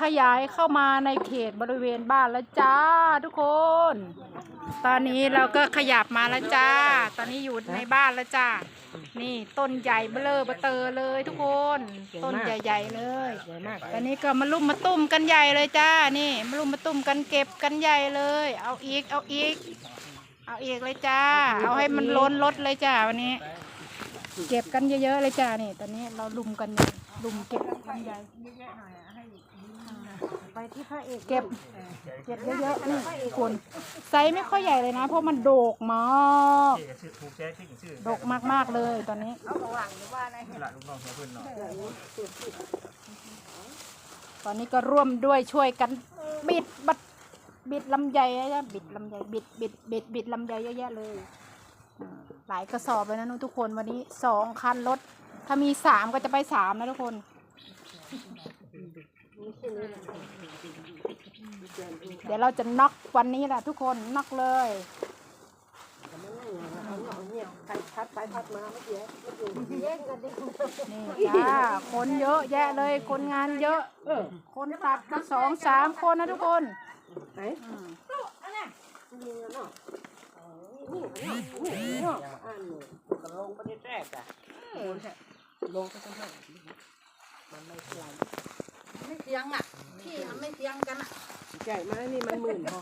ขยายเข้ามาในเขตบริเวณบ้านแล้วจ้าทุกคนตอนนี้เราก็ขยับมาแล้วจ้าตอนนี้อยู่ในบ้านแล้วจ้านี่ต้นใหญ่เบ้อเบอเตอเลยทุกคนต้นใหญ่ๆเลยตอนนี้ก็มาลุ่มมาตุ่มกันใหญ่เลยจ้านี่มาลุ่มมาตุ่มกันเก็บกันใหญ่เลยเอาอีกเลยจ้าเอาให้มันล้นรถเลยจ้าวันนี้เก็บกันเยอะๆเลยจ้านี่ตอนนี้เราลุ่มกันลุ่มเก็บกันใหญ่ไปที่พระเอกเก็บเยอะๆนี่คนไซส์ไม่ค่อยใหญ่เลยนะเพราะมันโดกมากโดกมากๆเลยตอนนี้ตอนนี้ก็ร่วมด้วยช่วยกันบิดลำไยนะบิดลำไยบิดลำไยเยอะแยะเลยหลายกระสอบเลยนะทุกคนวันนี้2 คันรถถ้ามี3ก็จะไป3นะทุกคนเดี๋ยวเราจะน็อกวันนี้แหละทุกคนน็อกเลยนี่จ้าคนเยอะแยะเลยคนงานเยอะคนตัดก็2-3 คนนะทุกคนลงไปแรกอ่ะลงไปข้างล่างมันไม่เสียงพี่ไม่เสียงกันอ่ะใหญ่มากนี่มันหมื่นพอ